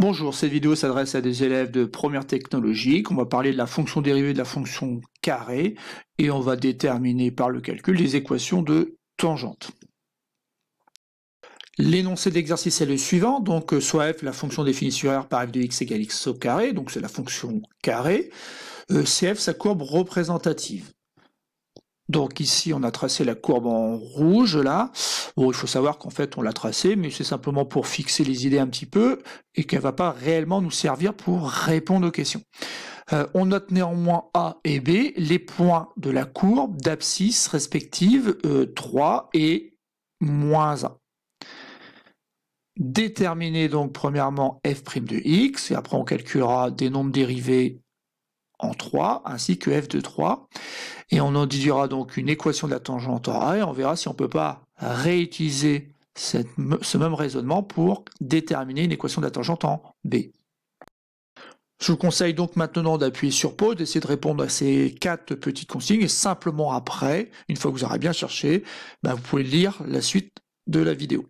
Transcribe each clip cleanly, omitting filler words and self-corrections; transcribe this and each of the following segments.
Bonjour, cette vidéo s'adresse à des élèves de première technologique. On va parler de la fonction dérivée de la fonction carré et on va déterminer par le calcul les équations de tangente. L'énoncé de l'exercice est le suivant, donc soit f, la fonction définie sur R par f de x égale x au carré, donc c'est la fonction carré, c'est f sa courbe représentative. Donc ici, on a tracé la courbe en rouge, là. Bon, il faut savoir qu'en fait, on l'a tracée, mais c'est simplement pour fixer les idées un petit peu, et qu'elle ne va pas réellement nous servir pour répondre aux questions. On note néanmoins A et B, les points de la courbe d'abscisse respective 3 et moins 1. Déterminer donc premièrement f' de x, et après on calculera des nombres dérivés en 3, ainsi que f de 3. Et on en déduira donc une équation de la tangente en A, et on verra si on ne peut pas réutiliser ce même raisonnement pour déterminer une équation de la tangente en B. Je vous conseille donc maintenant d'appuyer sur pause, d'essayer de répondre à ces 4 petites consignes, et simplement après, une fois que vous aurez bien cherché, vous pouvez lire la suite de la vidéo.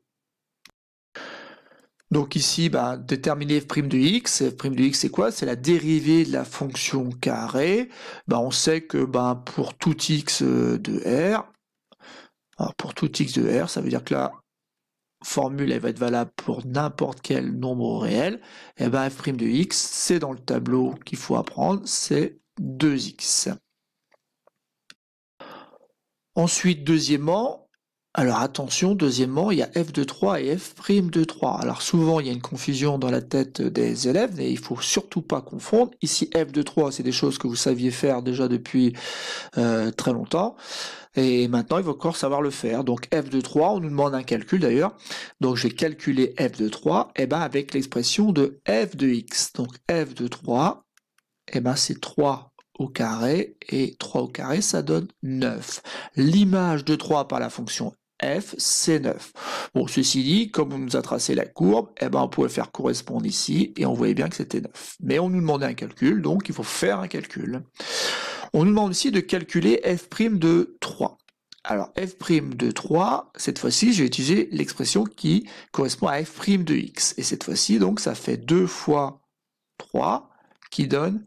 Donc ici, déterminer f' de x. F' de x, c'est quoi? C'est la dérivée de la fonction carré. On sait que pour tout x de R, alors pour tout x de R, ça veut dire que la formule elle va être valable pour n'importe quel nombre réel. Et f' de x, c'est dans le tableau qu'il faut apprendre, c'est 2x. Ensuite, deuxièmement, alors attention, deuxièmement, il y a f de 3 et f' de 3. Alors souvent, il y a une confusion dans la tête des élèves, mais il ne faut surtout pas confondre. Ici, f de 3, c'est des choses que vous saviez faire déjà depuis très longtemps. Et maintenant, il va encore savoir le faire. Donc f de 3, on nous demande un calcul d'ailleurs. Donc je vais calculer f de 3 avec l'expression de f de x. Donc f de 3, c'est 3 au carré, et 3 au carré, ça donne 9. L'image de 3 par la fonction f, c'est 9. Bon, ceci dit, comme on nous a tracé la courbe, on pouvait faire correspondre ici, et on voyait bien que c'était 9. Mais on nous demandait un calcul, donc il faut faire un calcul. On nous demande aussi de calculer f' de 3. Alors, f' de 3, cette fois-ci, je vais utiliser l'expression qui correspond à f' de x. Et cette fois-ci, donc, ça fait 2 fois 3, qui donne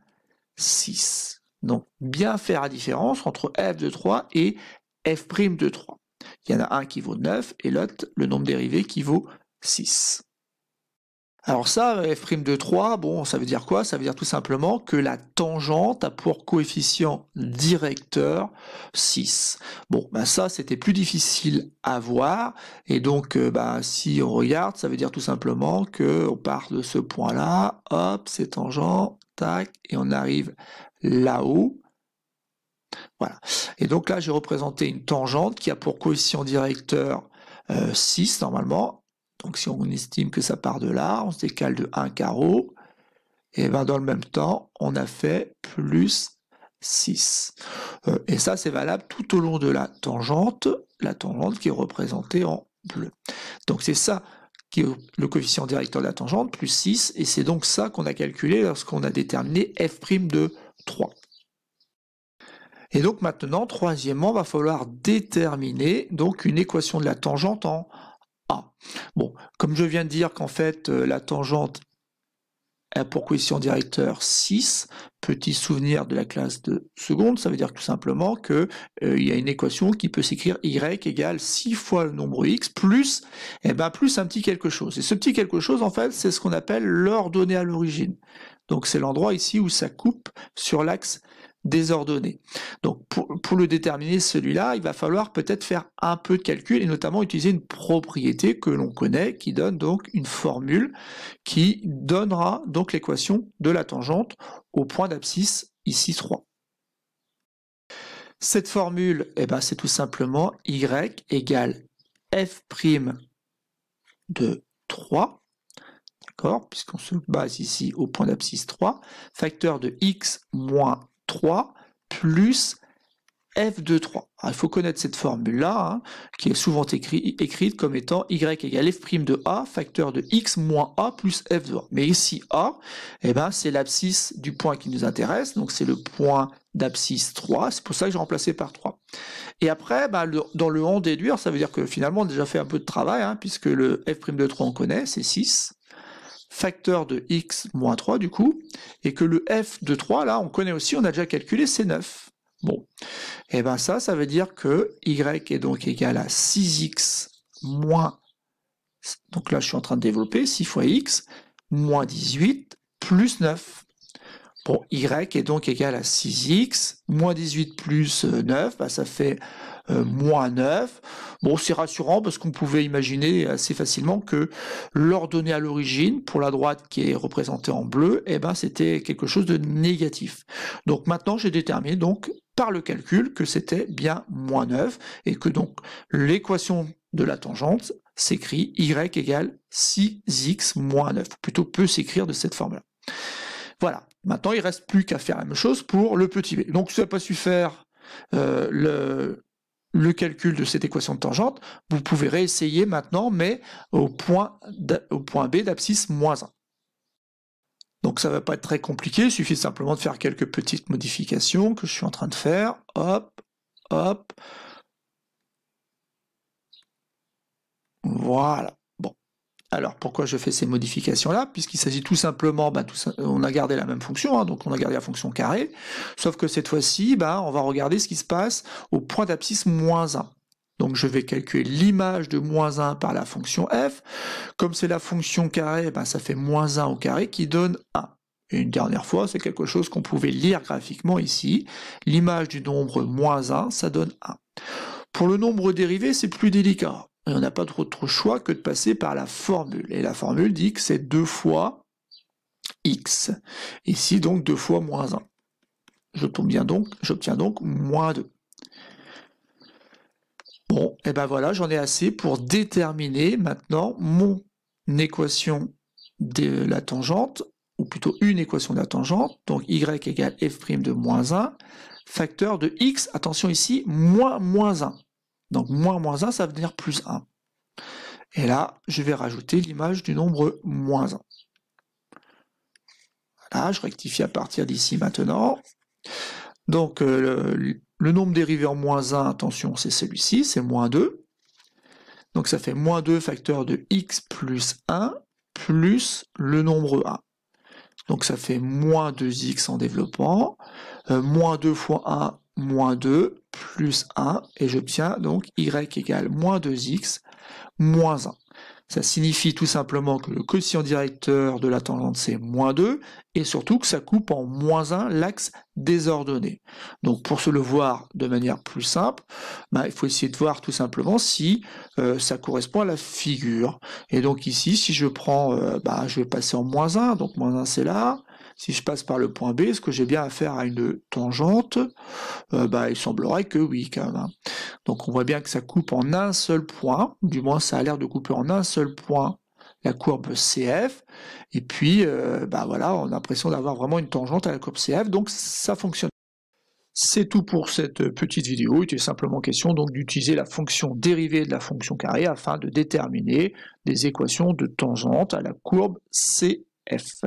6. Donc, bien faire la différence entre f de 3 et f' de 3. Il y en a un qui vaut 9 et l'autre, le nombre dérivé, qui vaut 6. Alors ça, f' de 3, bon, ça veut dire quoi? Ça veut dire tout simplement que la tangente a pour coefficient directeur 6. Bon, ça, c'était plus difficile à voir. Et donc, si on regarde, ça veut dire tout simplement qu'on part de ce point-là, hop, c'est tangent, tac, et on arrive là-haut. Voilà. Et donc là, j'ai représenté une tangente qui a pour coefficient directeur 6, normalement. Donc si on estime que ça part de là, on se décale de 1 carreau, et dans le même temps, on a fait plus 6. Et ça, c'est valable tout au long de la tangente qui est représentée en bleu. Donc c'est ça qui est le coefficient directeur de la tangente, plus 6, et c'est donc ça qu'on a calculé lorsqu'on a déterminé f' de 3. Et donc maintenant, troisièmement, il va falloir déterminer donc une équation de la tangente en A. Bon, comme je viens de dire qu'en fait, la tangente a pour coefficient directeur 6, petit souvenir de la classe de seconde, ça veut dire tout simplement qu'il y a une équation qui peut s'écrire y égale 6 fois le nombre x plus, plus un petit quelque chose. Et ce petit quelque chose, en fait, c'est ce qu'on appelle l'ordonnée à l'origine. Donc c'est l'endroit ici où ça coupe sur l'axe des ordonnées. Donc pour le déterminer, celui-là, il va falloir peut-être faire un peu de calcul et notamment utiliser une propriété que l'on connaît qui donne donc une formule qui donnera donc l'équation de la tangente au point d'abscisse ici 3. Cette formule, c'est tout simplement y égale f' de 3, d'accord, puisqu'on se base ici au point d'abscisse 3, facteur de x moins 3 plus f de 3. Alors, il faut connaître cette formule-là, qui est souvent écrite comme étant y égale f' de a, facteur de x moins a plus f de a. Mais ici, a, c'est l'abscisse du point qui nous intéresse, donc c'est le point d'abscisse 3, c'est pour ça que j'ai remplacé par 3. Et après, dans le en déduire, ça veut dire que finalement, on a déjà fait un peu de travail, puisque le f' de 3, on connaît, c'est 6, facteur de x moins 3 du coup, et que le f de 3, là, on connaît aussi, on a déjà calculé, c'est 9. Bon, et bien ça veut dire que y est donc égal à 6x moins, donc là je suis en train de développer, 6 fois x, moins 18, plus 9. Bon, y est donc égal à 6x, moins 18 plus 9, bah, ça fait moins 9. Bon, c'est rassurant parce qu'on pouvait imaginer assez facilement que l'ordonnée à l'origine, pour la droite qui est représentée en bleu, eh ben, c'était quelque chose de négatif. Donc maintenant, j'ai déterminé donc par le calcul que c'était bien moins 9 et que donc l'équation de la tangente s'écrit y égale 6x moins 9. Plutôt peut s'écrire de cette forme-là. Voilà, maintenant il ne reste plus qu'à faire la même chose pour le petit b. Donc si vous n'avez pas su faire le calcul de cette équation de tangente, vous pouvez réessayer maintenant, mais au point B d'abscisse moins 1. Donc ça ne va pas être très compliqué, il suffit simplement de faire quelques petites modifications que je suis en train de faire. Hop, hop. Voilà. Alors, pourquoi je fais ces modifications-là? Puisqu'il s'agit tout simplement, on a gardé la même fonction, hein, donc on a gardé la fonction carré, sauf que cette fois-ci, on va regarder ce qui se passe au point d'abscisse moins 1. Donc je vais calculer l'image de moins 1 par la fonction f. Comme c'est la fonction carré, ça fait moins 1 au carré qui donne 1. Et une dernière fois, c'est quelque chose qu'on pouvait lire graphiquement ici. L'image du nombre moins 1, ça donne 1. Pour le nombre dérivé, c'est plus délicat. Et on n'a pas d'autre choix que de passer par la formule. Et la formule dit que c'est 2 fois x. Ici, donc, 2 fois moins 1. J'obtiens donc moins 2. Bon, et ben voilà, j'en ai assez pour déterminer maintenant mon équation de la tangente, ou plutôt une équation de la tangente, donc y égale f' de moins 1, facteur de x, attention ici, moins 1. Donc moins 1, ça va devenir plus 1. Et là, je vais rajouter l'image du nombre moins 1. Voilà, je rectifie à partir d'ici maintenant. Donc le nombre dérivé en moins 1, attention, c'est celui-ci, c'est moins 2. Donc ça fait moins 2 facteur de x plus 1 plus le nombre 1. Donc ça fait moins 2x en développant, moins 2 fois 1, moins 2, plus 1, et j'obtiens donc y égale moins 2x, moins 1. Ça signifie tout simplement que le quotient directeur de la tangente c'est moins 2, et surtout que ça coupe en moins 1 l'axe désordonné. Donc pour se le voir de manière plus simple, il faut essayer de voir tout simplement si ça correspond à la figure. Et donc ici, si je prends, je vais passer en moins 1, donc moins 1 c'est là. Si je passe par le point B, est-ce que j'ai bien affaire à une tangente? Il semblerait que oui, quand même. Donc on voit bien que ça coupe en un seul point, du moins ça a l'air de couper en un seul point la courbe CF, et puis voilà, on a l'impression d'avoir vraiment une tangente à la courbe CF, donc ça fonctionne. C'est tout pour cette petite vidéo, il était simplement question donc d'utiliser la fonction dérivée de la fonction carrée afin de déterminer des équations de tangente à la courbe CF.